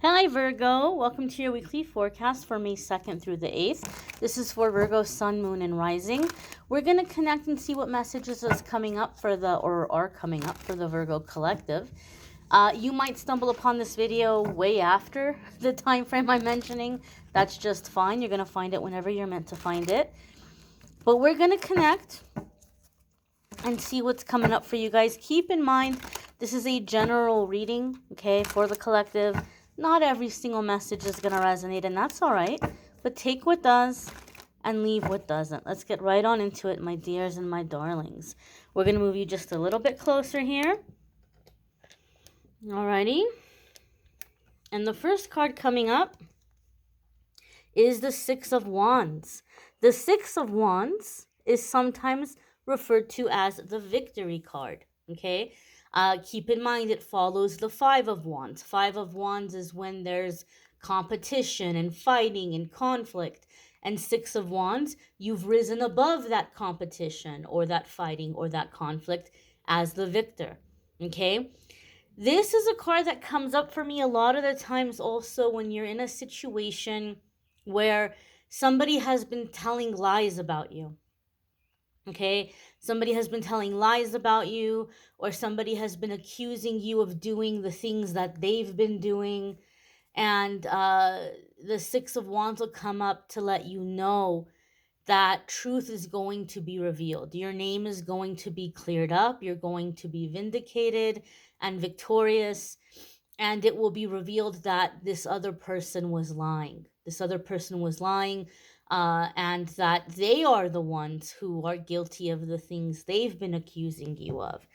Hi Virgo, welcome to your weekly forecast for May 2nd through the 8th. This is for Virgo, Sun, Moon, and Rising. We're going to connect and see what messages is coming up for or are coming up for the Virgo collective. You might stumble upon this video way after the time frame I'm mentioning. That's just fine. You're going to find it whenever you're meant to find it. But we're going to connect and see what's coming up for you guys. Keep in mind, this is a general reading, okay, for the collective. Not every single message is going to resonate, and that's all right. But take what does and leave what doesn't. Let's get right on into it, my dears and my darlings. We're going to move you just a little bit closer here. Alrighty. And the first card coming up is the Six of Wands. The Six of Wands is sometimes referred to as the victory card, okay? Keep in mind it follows the Five of Wands. Five of Wands is when there's competition and fighting and conflict. And Six of Wands, you've risen above that competition or that fighting or that conflict as the victor, okay? This is a card that comes up for me a lot of the times also when you're in a situation where somebody has been telling lies about you. Okay, somebody has been telling lies about you, or somebody has been accusing you of doing the things that they've been doing. And the Six of Wands will come up to let you know that truth is going to be revealed. Your name is going to be cleared up. You're going to be vindicated and victorious. And it will be revealed that this other person was lying. This other person was lying. And that they are the ones who are guilty of the things they've been accusing you of.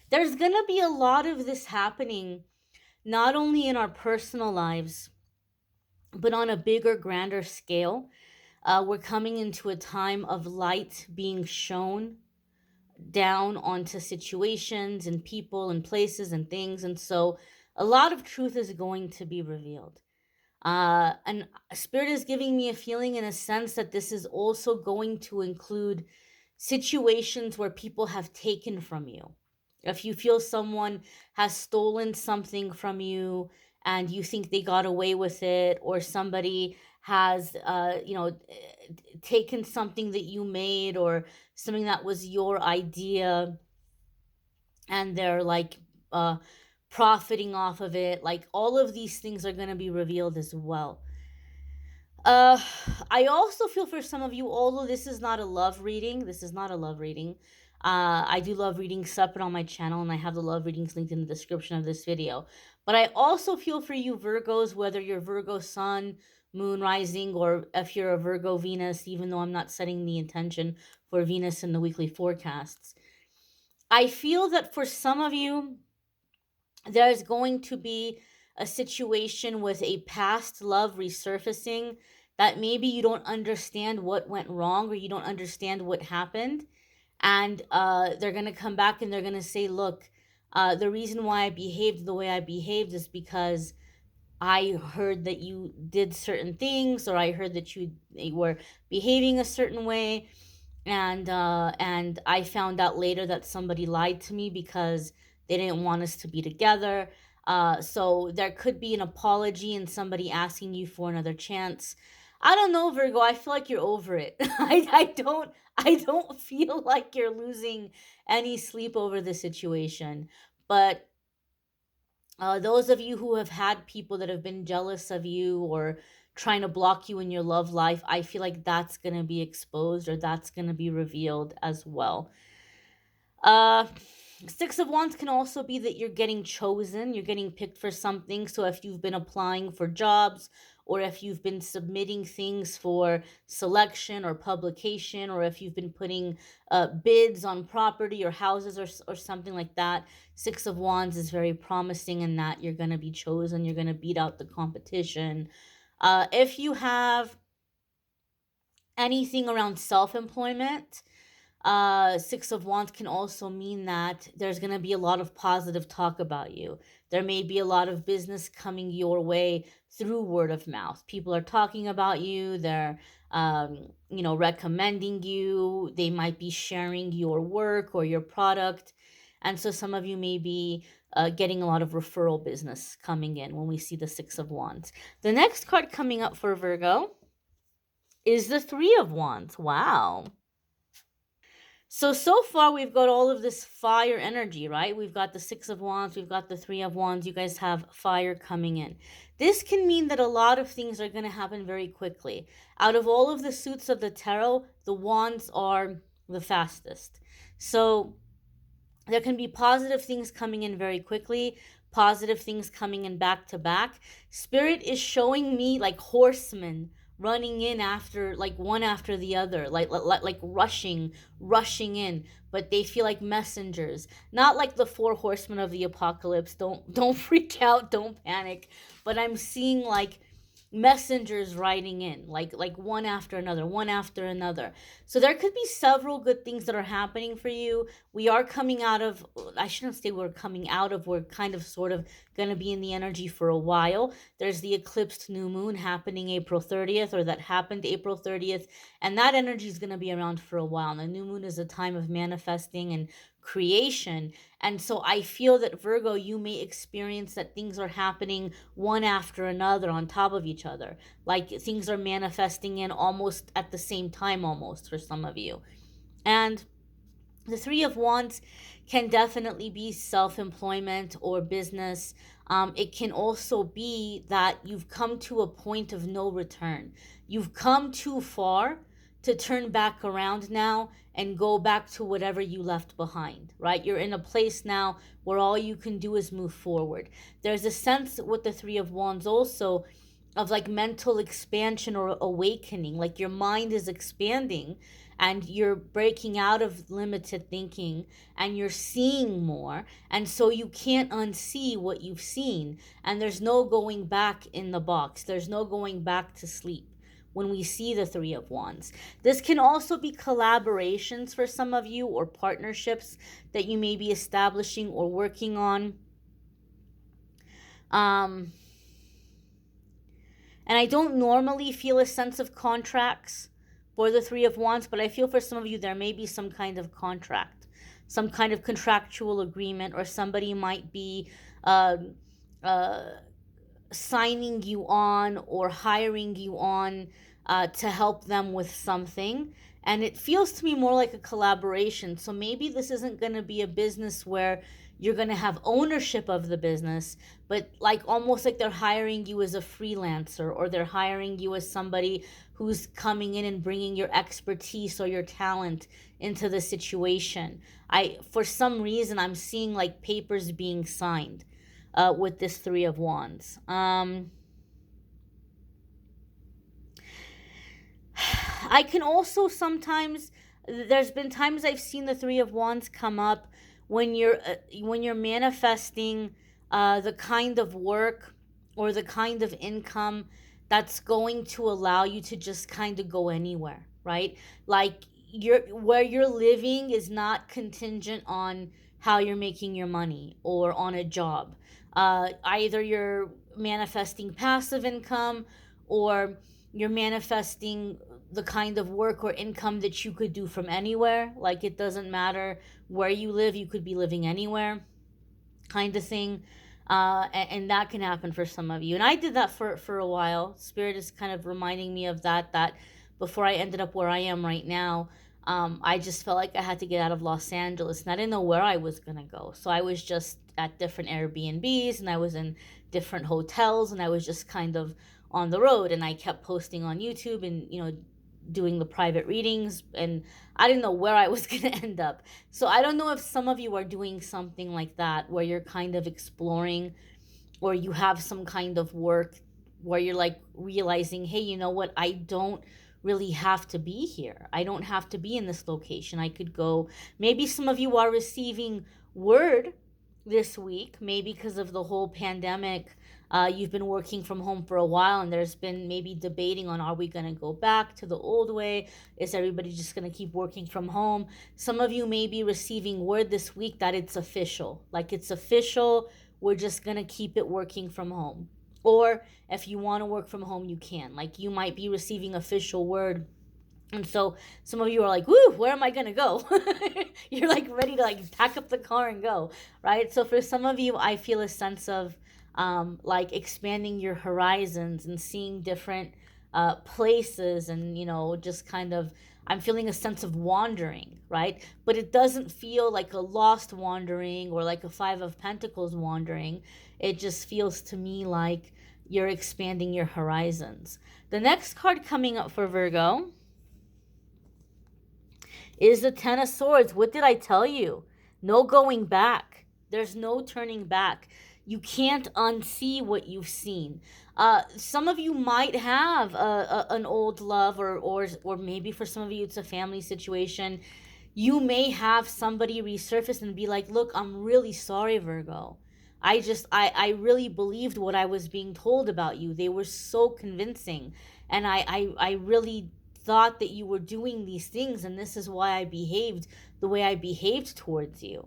There's going to be a lot of this happening, not only in our personal lives, but on a bigger, grander scale. We're coming into a time of light being shown down onto situations and people and places and things. And so a lot of truth is going to be revealed. And Spirit is giving me a feeling in a sense that this is also going to include situations where people have taken from you. If you feel someone has stolen something from you and you think they got away with it, or somebody has, taken something that you made or something that was your idea and they're like, profiting off of it, like all of these things are going to be revealed as well. I also feel for some of you, although this is not a love reading, I do love readings separate on my channel, and I have the love readings linked in the description of this video. But I also feel for you Virgos, whether you're Virgo Sun, Moon, Rising, or if you're a Virgo Venus, even though I'm not setting the intention for Venus in the weekly forecasts. I feel that for some of you, there's going to be a situation with a past love resurfacing that maybe you don't understand what went wrong, or you don't understand what happened. And they're going to come back and they're going to say, look, the reason why I behaved the way I behaved is because I heard that you did certain things, or I heard that you were behaving a certain way. And I found out later that somebody lied to me because they didn't want us to be together. So there could be an apology and somebody asking you for another chance. I don't know, Virgo. I feel like you're over it. I don't feel like you're losing any sleep over the situation. But those of you who have had people that have been jealous of you or trying to block you in your love life, I feel like that's going to be exposed, or that's going to be revealed as well. Six of Wands can also be that you're getting chosen, you're getting picked for something. So if you've been applying for jobs, or if you've been submitting things for selection or publication, or if you've been putting bids on property or houses, or something like that, Six of Wands is very promising in that you're going to be chosen, you're going to beat out the competition. If you have anything around self-employment, Six of Wands can also mean that there's going to be a lot of positive talk about you. There may be a lot of business coming your way through word of mouth. People are talking about you. They're, recommending you. They might be sharing your work or your product. And so some of you may be getting a lot of referral business coming in when we see the Six of Wands. The next card coming up for Virgo is the Three of Wands. Wow. So far we've got all of this fire energy, right? We've got the Six of Wands, we've got the Three of Wands. You guys have fire coming in. This can mean that a lot of things are going to happen very quickly. Out of all of the suits of the tarot, the Wands are the fastest. So there can be positive things coming in very quickly, positive things coming in back to back. Spirit is showing me like horsemen running in after, like one after the other, like rushing in, but they feel like messengers, not like the four horsemen of the apocalypse. Don't freak out, don't panic, but I'm seeing like messengers riding in, like one after another, one after another. So there could be several good things that are happening for you. We are coming out of, I shouldn't say we're coming out of, we're kind of sort of going to be in the energy for a while. There's the eclipsed new moon happening April 30th, or that happened April 30th, and that energy is going to be around for a while. And the new moon is a time of manifesting and creation. And so I feel that, Virgo, you may experience that things are happening one after another on top of each other. Like things are manifesting in almost at the same time, almost, for some of you. And the Three of Wands can definitely be self-employment or business. It can also be that you've come to a point of no return. You've come too far to turn back around now and go back to whatever you left behind, right? You're in a place now where all you can do is move forward. There's a sense with the Three of Wands also of like mental expansion or awakening, like your mind is expanding and you're breaking out of limited thinking and you're seeing more, and so you can't unsee what you've seen, and there's no going back in the box, there's no going back to sleep when we see the Three of Wands. This can also be collaborations for some of you, or partnerships that you may be establishing or working on. And I don't normally feel a sense of contracts for the Three of Wands, but I feel for some of you there may be some kind of contract, some kind of contractual agreement, or somebody might be signing you on or hiring you on to help them with something. And it feels to me more like a collaboration. So maybe this isn't going to be a business where you're going to have ownership of the business, but like almost like they're hiring you as a freelancer, or they're hiring you as somebody who's coming in and bringing your expertise or your talent into the situation. For some reason, I'm seeing like papers being signed with this Three of Wands. I can also sometimes, there's been times I've seen the Three of Wands come up when you're manifesting the kind of work or the kind of income that's going to allow you to just kind of go anywhere, right? Like where you're living is not contingent on how you're making your money or on a job. Either you're manifesting passive income, or you're manifesting the kind of work or income that you could do from anywhere. Like it doesn't matter where you live, you could be living anywhere, kind of thing. And that can happen for some of you. And I did that for a while. Spirit is kind of reminding me of that before I ended up where I am right now. I just felt like I had to get out of Los Angeles, and I didn't know where I was going to go. So I was just at different Airbnbs, and I was in different hotels, and I was just kind of on the road, and I kept posting on YouTube and, doing the private readings, and I didn't know where I was going to end up. So I don't know if some of you are doing something like that, where you're kind of exploring, or you have some kind of work where you're like realizing, hey, you know what? I don't really have to be here. I don't have to be in this location. I could go. Maybe some of you are receiving word this week, maybe because of the whole pandemic. You've been working from home for a while, and there's been maybe debating on, are we going to go back to the old way? Is everybody just going to keep working from home? Some of you may be receiving word this week that it's official. Like it's official. We're just going to keep it working from home. Or if you want to work from home, you can. Like you might be receiving official word And so some of you are like, woo, where am I going to go? You're like ready to like pack up the car and go, right? So for some of you, I feel a sense of like expanding your horizons and seeing different places, and, just kind of, I'm feeling a sense of wandering, right? But it doesn't feel like a lost wandering or like a Five of Pentacles wandering. It just feels to me like you're expanding your horizons. The next card coming up for Virgo is the Ten of Swords. What did I tell you? No going back. There's no turning back. You can't unsee what you've seen. Some of you might have an old love, or maybe for some of you it's a family situation. You may have somebody resurface and be like, look, I'm really sorry, Virgo. I really believed what I was being told about you. They were so convincing. And I really thought that you were doing these things, and this is why I behaved the way I behaved towards you,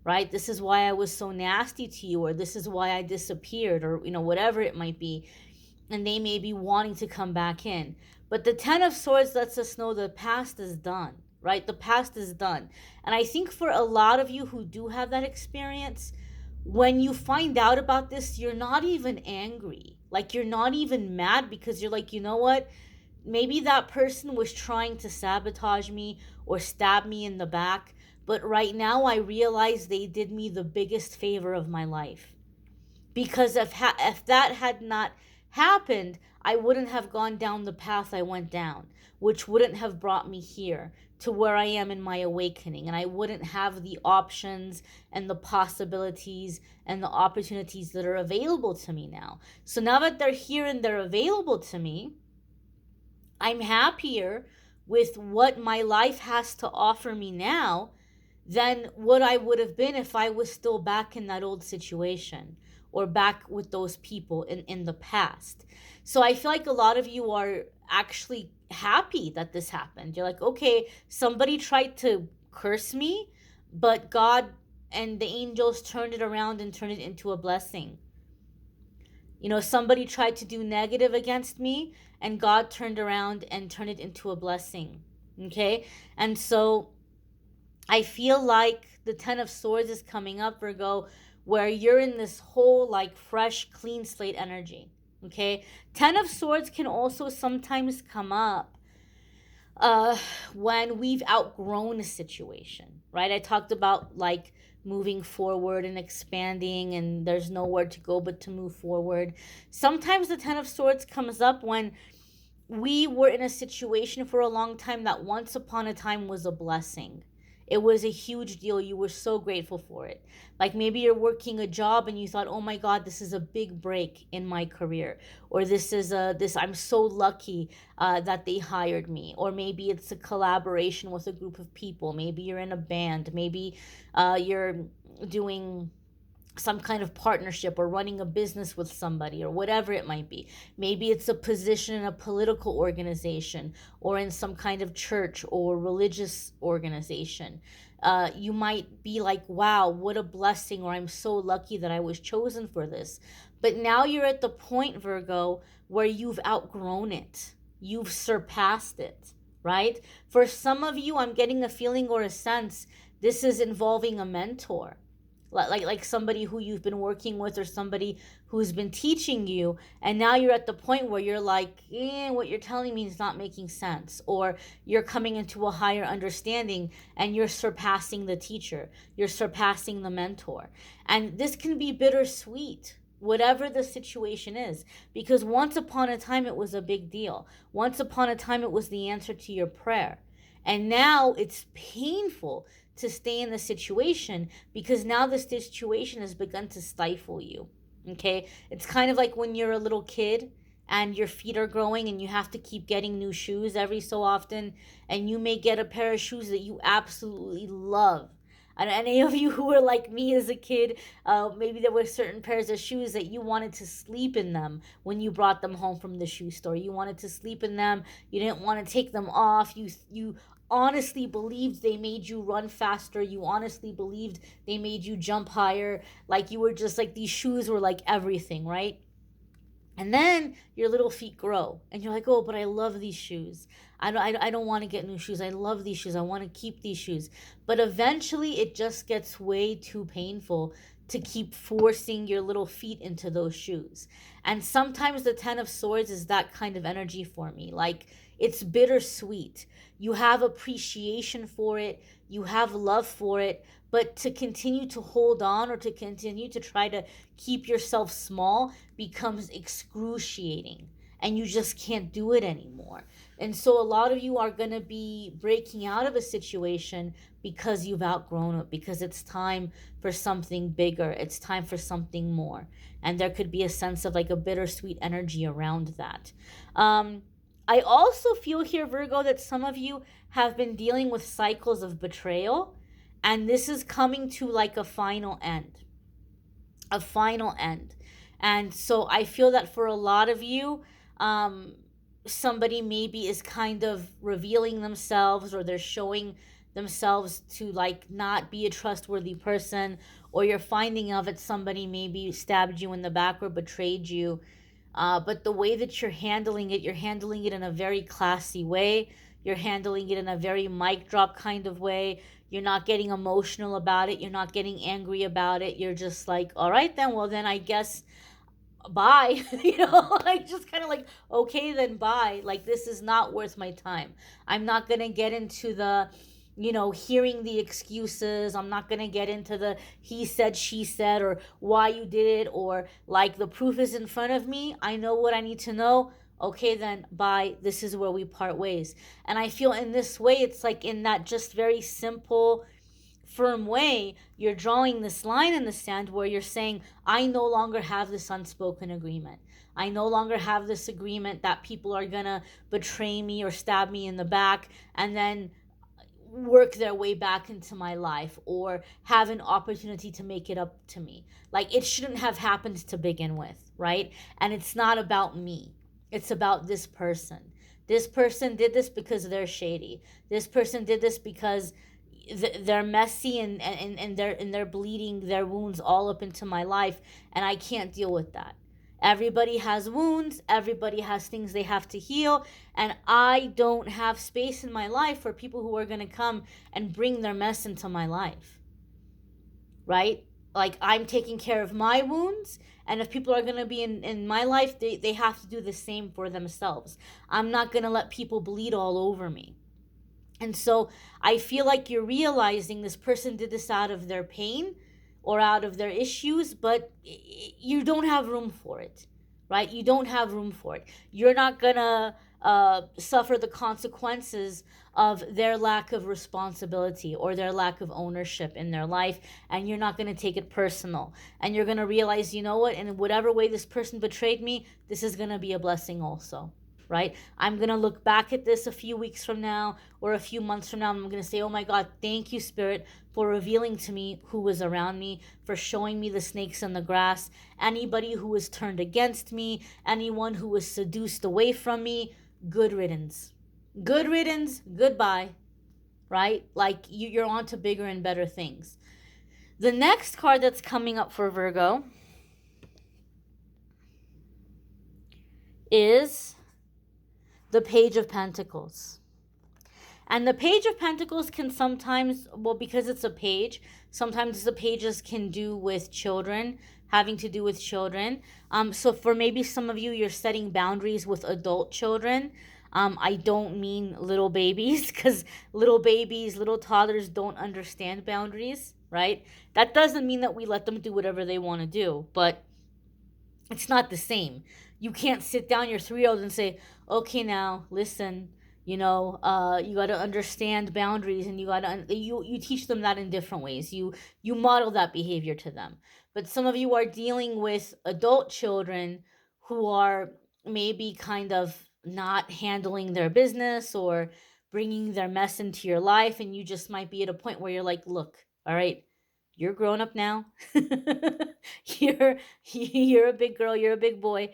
right? This is why I was so nasty to you, or this is why I disappeared, or whatever it might be. And they may be wanting to come back in. But the Ten of Swords lets us know the past is done, right? The past is done. And I think for a lot of you who do have that experience, when you find out about this, you're not even angry. Like, you're not even mad, because you're like, you know what? Maybe that person was trying to sabotage me or stab me in the back, but right now I realize they did me the biggest favor of my life. Because if that had not happened, I wouldn't have gone down the path I went down, which wouldn't have brought me here to where I am in my awakening, and I wouldn't have the options and the possibilities and the opportunities that are available to me now. So now that they're here and they're available to me, I'm happier with what my life has to offer me now than what I would have been if I was still back in that old situation or back with those people in the past. So I feel like a lot of you are actually happy that this happened. You're like, okay, somebody tried to curse me, but God and the angels turned it around and turned it into a blessing. Somebody tried to do negative against me, and God turned around and turned it into a blessing. Okay? And so I feel like the Ten of Swords is coming up, Virgo, where you're in this whole like fresh, clean slate energy. Okay? Ten of Swords can also sometimes come up when we've outgrown a situation, right? I talked about like moving forward and expanding, and there's nowhere to go but to move forward. Sometimes the Ten of Swords comes up when we were in a situation for a long time that once upon a time was a blessing. It was a huge deal. You were so grateful for it. Like maybe you're working a job and you thought, "Oh my God, this is a big break in my career," or this I'm so lucky that they hired me. Or maybe it's a collaboration with a group of people. Maybe you're in a band. Maybe you're doing some kind of partnership or running a business with somebody or whatever it might be. Maybe it's a position in a political organization or in some kind of church or religious organization. You might be like, wow, what a blessing, or I'm so lucky that I was chosen for this. But now you're at the point, Virgo, where you've outgrown it. You've surpassed it, right? For some of you, I'm getting a feeling or a sense this is involving a mentor, like somebody who you've been working with, or somebody who's been teaching you, and now you're at the point where you're like, what you're telling me is not making sense, or you're coming into a higher understanding and you're surpassing the teacher, you're surpassing the mentor. And this can be bittersweet, whatever the situation is, because once upon a time it was a big deal. Once upon a time it was the answer to your prayer, and now it's painful to stay in the situation, because now the situation has begun to stifle you. Okay? It's kind of like when you're a little kid and your feet are growing and you have to keep getting new shoes every so often, and you may get a pair of shoes that you absolutely love. And any of you who were like me as a kid, maybe there were certain pairs of shoes that you wanted to sleep in them when you brought them home from the shoe store. You wanted to sleep in them. You didn't want to take them off. You honestly believed they made you run faster. You honestly believed they made you jump higher. Like you were just like, these shoes were like everything, right? And then your little feet grow and you're like, oh, but I love these shoes. I don't want to get new shoes. I love these shoes. I want to keep these shoes. But eventually it just gets way too painful to keep forcing your little feet into those shoes. And sometimes the 10 of swords is that kind of energy for me. Like, it's bittersweet. You have appreciation for it, you have love for it, but to continue to hold on or to continue to try to keep yourself small becomes excruciating and you just can't do it anymore. And so a lot of you are going to be breaking out of a situation because you've outgrown it, because it's time for something bigger, it's time for something more. And there could be a sense of like a bittersweet energy around that. I also feel here, Virgo, that some of you have been dealing with cycles of betrayal, and this is coming to like a final end. A final end. And so I feel that for a lot of you, um, somebody maybe is kind of revealing themselves, or they're showing themselves to like not be a trustworthy person, or you're finding out that somebody maybe stabbed you in the back or betrayed you, but the way that you're handling it in a very classy way. You're handling it in a very mic drop kind of way. You're not getting emotional about it. You're not getting angry about it. You're just like, all right, then, well, then I guess bye. Like just kind of like, okay, then bye. Like, this is not worth my time. I'm not going to get into the hearing the excuses. I'm not going to get into the he said, she said, or why you did it, or like the proof is in front of me. I know what I need to know. Okay, then bye. This is where we part ways. And I feel in this way, it's like in that just very simple, firm way, you're drawing this line in the sand where you're saying, I no longer have this unspoken agreement. I no longer have this agreement that people are going to betray me or stab me in the back and then work their way back into my life or have an opportunity to make it up to me. Like, it shouldn't have happened to begin with, right? And it's not about me. It's about this person. This person did this because they're shady. This person did this because they're messy and they're bleeding their wounds all up into my life, and I can't deal with that. Everybody has wounds, everybody has things they have to heal, and I don't have space in my life for people who are going to come and bring their mess into my life. Right? Like, I'm taking care of my wounds, and if people are going to be in my life, they have to do the same for themselves. I'm not going to let people bleed all over me. And so I feel like you're realizing this person did this out of their pain or out of their issues, but you don't have room for it, right? You don't have room for it. You're not going to suffer the consequences of their lack of responsibility or their lack of ownership in their life, and you're not going to take it personal. And you're going to realize, you know what, in whatever way this person betrayed me, this is going to be a blessing also. Right? I'm going to look back at this a few weeks from now or a few months from now. And I'm going to say, oh my God, thank you, Spirit, for revealing to me who was around me, for showing me the snakes in the grass, anybody who was turned against me, anyone who was seduced away from me. Good riddance. Good riddance. Goodbye. Right? Like, you're on to bigger and better things. The next card that's coming up for Virgo is the Page of Pentacles. And the Page of Pentacles can sometimes, well, because it's a page, sometimes the pages can do with children, having to do with children. So for maybe some of you, you're setting boundaries with adult children. I don't mean little babies, because little babies, little toddlers don't understand boundaries, right? That doesn't mean that we let them do whatever they want to do, but it's not the same. You can't sit down your 3-year-old and say, okay, now listen, you got to understand boundaries, and you teach them that in different ways. You model that behavior to them. But some of you are dealing with adult children who are maybe kind of not handling their business or bringing their mess into your life, and you just might be at a point where you're like, look, all right, you're grown up now. you're a big girl, you're a big boy.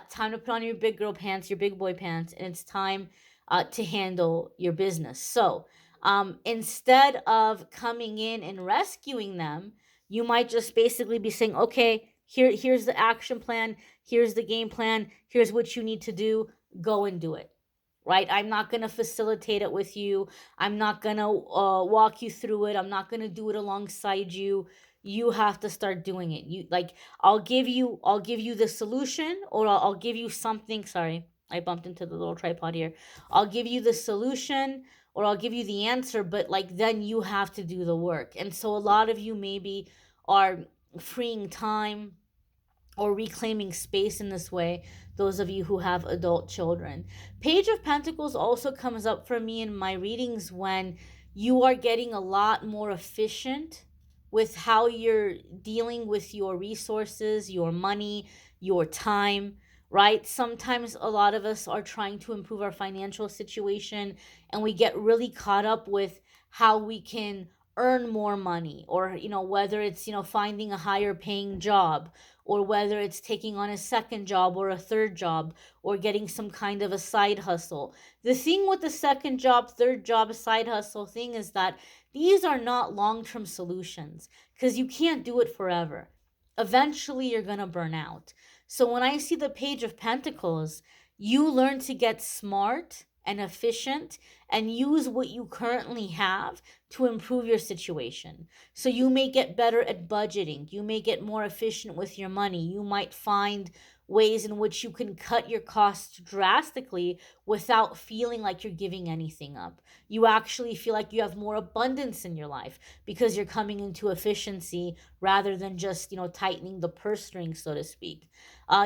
Time to put on your big girl pants, your big boy pants, and it's time to handle your business. So instead of coming in and rescuing them, you might just basically be saying, okay, Here's the action plan. Here's the game plan. Here's what you need to do. Go and do it. Right? I'm not going to facilitate it with you. I'm not going to walk you through it. I'm not going to do it alongside you. You have to start doing it. You like I'll give you the solution, or I'll give you something. Sorry, I bumped into the little tripod here. I'll give you the solution, or I'll give you the answer, but like then you have to do the work. And so a lot of you maybe are freeing time or reclaiming space in this way, those of you who have adult children. Page of Pentacles also comes up for me in my readings when you are getting a lot more efficient with how you're dealing with your resources, your money, your time, right? Sometimes a lot of us are trying to improve our financial situation and we get really caught up with how we can earn more money, or whether it's finding a higher paying job, or whether it's taking on a second job or a third job, or getting some kind of a side hustle. The thing with the second job, third job, side hustle thing is that these are not long-term solutions, because you can't do it forever. Eventually you're going to burn out. So when I see the Page of Pentacles, you learn to get smart and efficient and use what you currently have to improve your situation. So you may get better at budgeting. You may get more efficient with your money. You might find ways in which you can cut your costs drastically without feeling like you're giving anything up. You actually feel like you have more abundance in your life because you're coming into efficiency rather than just, tightening the purse string, so to speak.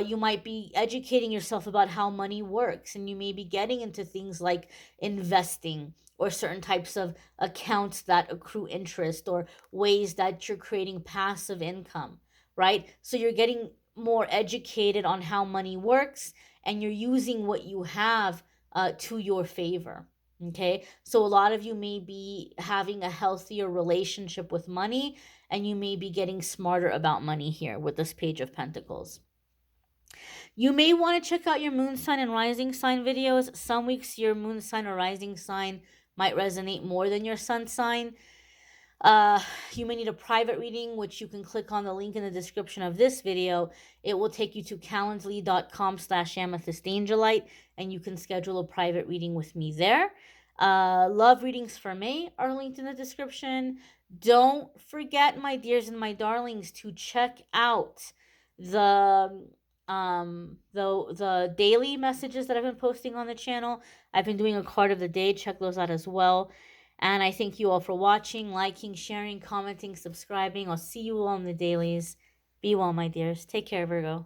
You might be educating yourself about how money works, and you may be getting into things like investing, or certain types of accounts that accrue interest, or ways that you're creating passive income, right? So you're getting more educated on how money works, and you're using what you have to your favor. Okay, so a lot of you may be having a healthier relationship with money, and you may be getting smarter about money here with this Page of Pentacles. You may want to check out your moon sign and rising sign videos. Some weeks your moon sign or rising sign might resonate more than your sun sign. You may need a private reading, which you can click on the link in the description of this video. It will take you to calendly.com/amethystangelite, and you can schedule a private reading with me there. Love readings for May are linked in the description. Don't forget, my dears and my darlings, to check out the daily messages that I've been posting on the channel. I've been doing a card of the day. Check those out as well. And I thank you all for watching, liking, sharing, commenting, subscribing. I'll see you all in the dailies. Be well, my dears. Take care, Virgo.